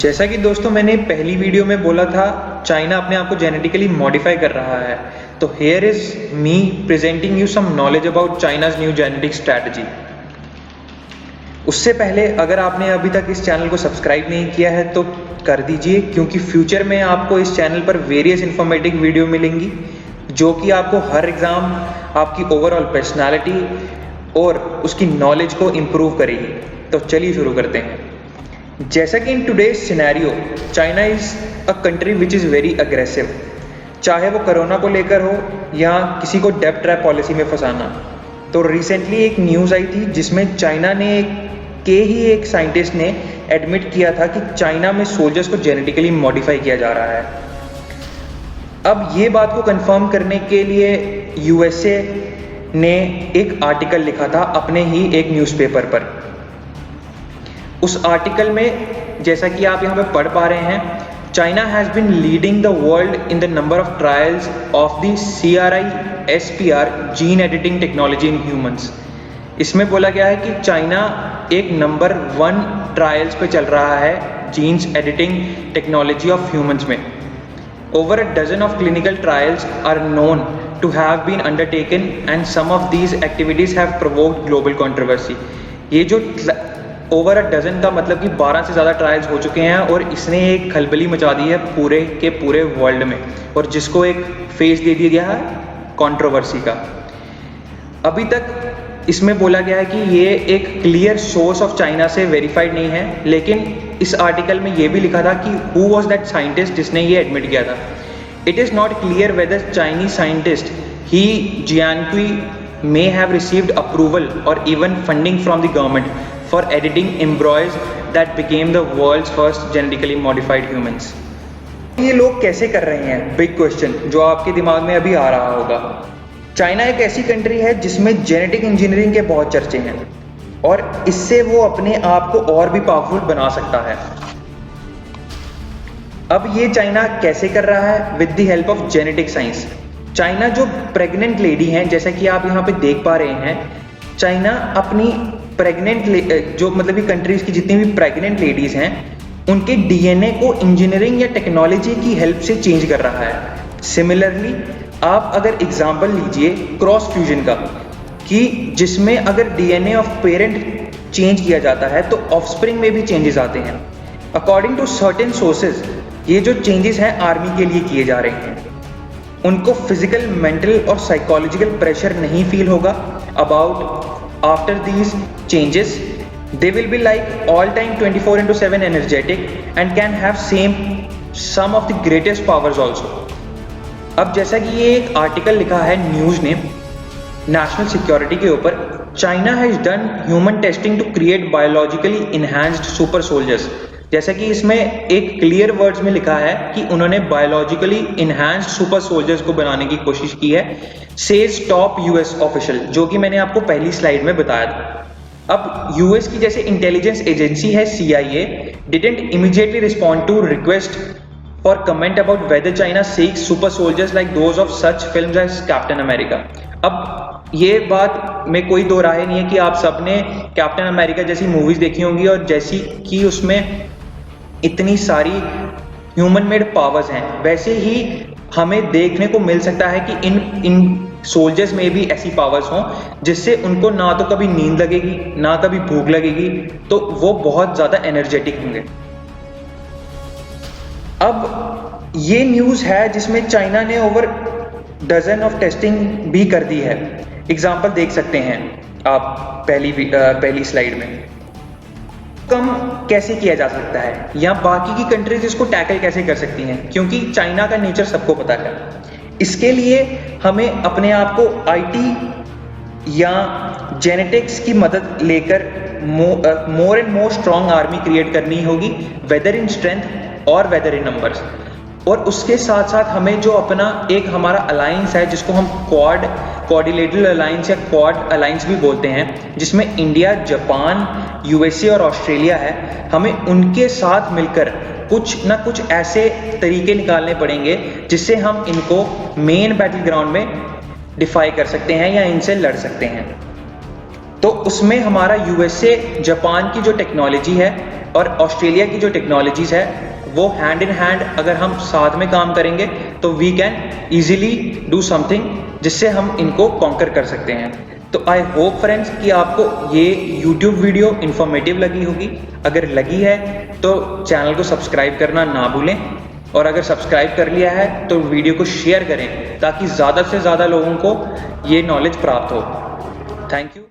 जैसा कि दोस्तों मैंने पहली वीडियो में बोला था, चाइना अपने आप को जेनेटिकली मॉडिफाई कर रहा है। तो here is me presenting you some knowledge about China's new genetic strategy. उससे पहले अगर आपने अभी तक इस चैनल को सब्सक्राइब नहीं किया है तो कर दीजिए, क्योंकि फ्यूचर में आपको इस चैनल पर वेरियस इन्फॉर्मेटिव वीडियो मिलेंगी जो कि आपको हर एग्ज़ाम, आपकी ओवरऑल पर्सनालिटी और उसकी नॉलेज को इम्प्रूव करेगी। तो चलिए शुरू करते हैं। जैसा कि in today's scenario China is a country which is very aggressive, चाहे वो कोरोना को लेकर हो या किसी को डेब्ट ट्रैप पॉलिसी में फंसाना। तो रिसेंटली एक न्यूज़ आई थी जिसमें चाइना ने एक साइंटिस्ट ने एडमिट किया था कि चाइना में सोल्जर्स को जेनेटिकली मॉडिफाई किया जा रहा है। अब ये बात को कंफर्म करने के लिए यूएसए ने एक आर्टिकल लिखा था अपने ही एक न्यूज़पेपर पर। उस आर्टिकल में जैसा कि आप यहाँ पे पढ़ पा रहे हैं, China has been leading the world in the number of trials of the CRISPR gene editing technology in humans. इसमें बोला गया है कि चाइना एक नंबर 1 ट्रायल्स पे चल रहा है genes editing technology of humans में। Over a dozen of clinical trials are known to have been undertaken and some of these activities have provoked global controversy। ये जो ओवर अ डजन का मतलब कि 12 से ज़्यादा ट्रायल्स हो चुके हैं और इसने एक खलबली मचा दी है पूरे के पूरे वर्ल्ड में, और जिसको एक फेस दे दिया गया है कंट्रोवर्सी का। अभी तक इसमें बोला गया है कि ये एक क्लियर सोर्स ऑफ चाइना से वेरीफाइड नहीं है, लेकिन इस आर्टिकल में ये भी लिखा था कि हु वॉज दैट साइंटिस्ट जिसने ये एडमिट किया था। It is not clear whether Chinese scientist He Jiankui may have received approval or even funding from the government for editing embryos that became the world's first genetically modified humans। ये लोग कैसे कर रहे हैं, big question जो आपके दिमाग में अभी आ रहा होगा। चाइना एक ऐसी कंट्री है जिसमें जेनेटिक इंजीनियरिंग के बहुत चर्चे हैं और इससे वो अपने आप को और भी पावरफुल बना सकता है। अब ये चाइना कैसे कर रहा है? With the help of genetic science. China जो प्रेग्नेंट लेडी हैं, जैसा कि आप यहाँ पे देख पा रहे हैं, चाइना अपनी प्रेग्नेंट जो मतलब कि कंट्रीज की जितनी भी प्रेग्नेंट लेडीज हैं उनके डीएनए को इंजीनियरिंग या टेक्नोलॉजी की हेल्प से चेंज कर रहा है। सिमिलरली आप अगर एग्जांपल लीजिए क्रॉस फ्यूजन का, कि जिसमें अगर डीएनए ऑफ पेरेंट चेंज किया जाता है तो ऑफस्प्रिंग में भी चेंजेस आते हैं। अकॉर्डिंग टू सर्टेन सोर्सेज ये जो चेंजेस हैं आर्मी के लिए किए जा रहे हैं। उनको फिजिकल, मेंटल और साइकोलॉजिकल प्रेशर नहीं फील होगा about after these changes. They will be like all time 24/7 energetic and can have some of the greatest powers also. अब जैसा कि ये एक आर्टिकल लिखा है न्यूज़ ने नेशनल सिक्योरिटी के ऊपर, China has done human testing to create biologically enhanced super soldiers. जैसा कि इसमें एक क्लियर वर्ड्स में लिखा है कि उन्होंने बायोलॉजिकली इनहैंस्ड सुपर सोल्जर्स को बनाने की कोशिश की है, सेज टॉप यूएस ऑफिशियल, जो कि मैंने आपको पहली स्लाइड में बताया था। अब यूएस की जैसे इंटेलिजेंस एजेंसी है CIA didn't immediately respond to request for comment about whether China seeks super soldiers like those of such films as Captain America. अब ये बात में कोई दो राय नहीं है कि आप सबने कैप्टन अमेरिका जैसी मूवीज देखी होंगी और जैसी कि उसमें इतनी सारी ह्यूमन मेड पावर्स हैं, वैसे ही हमें देखने को मिल सकता है कि इन सोल्जर्स में भी ऐसी पावर्स हों जिससे उनको ना तो कभी नींद लगेगी ना कभी भूख लगेगी, तो वो बहुत ज़्यादा एनर्जेटिक होंगे। अब ये न्यूज़ है जिसमें चाइना ने ओवर डजन ऑफ टेस्टिंग भी कर दी है। एग्जाम्पल देख सकते हैं आप पहली स्लाइड में। कम कैसे किया जा सकता है या बाकी की कंट्रीज इसको टैकल कैसे कर सकती हैं, क्योंकि चाइना का नेचर सबको पता है। इसके लिए हमें अपने आप को IT या जेनेटिक्स की मदद लेकर more and more strong army create करनी होगी, वेदर इन स्ट्रेंथ और वेदर इन नंबर्स। और उसके साथ साथ हमें जो अपना एक हमारा अलायंस है जिसको हम क्वाड्रिलेटरल अलायंस या क्वाड अलायंस भी बोलते हैं, जिसमें इंडिया, जापान, USA और ऑस्ट्रेलिया है, हमें उनके साथ मिलकर कुछ ना कुछ ऐसे तरीके निकालने पड़ेंगे जिससे हम इनको मेन बैटल ग्राउंड में डिफाई कर सकते हैं या इनसे लड़ सकते हैं। तो उसमें हमारा USA, जापान की जो टेक्नोलॉजी है और ऑस्ट्रेलिया की जो टेक्नोलॉजीज है वो हैंड इन हैंड अगर हम साथ में काम करेंगे तो we can easily do something जिससे हम इनको कॉन्कर कर सकते हैं। तो आई होप फ्रेंड्स कि आपको ये YouTube वीडियो इन्फॉर्मेटिव लगी होगी। अगर लगी है तो चैनल को सब्सक्राइब करना ना भूलें, और अगर सब्सक्राइब कर लिया है तो वीडियो को शेयर करें ताकि ज़्यादा से ज़्यादा लोगों को ये नॉलेज प्राप्त हो। Thank you.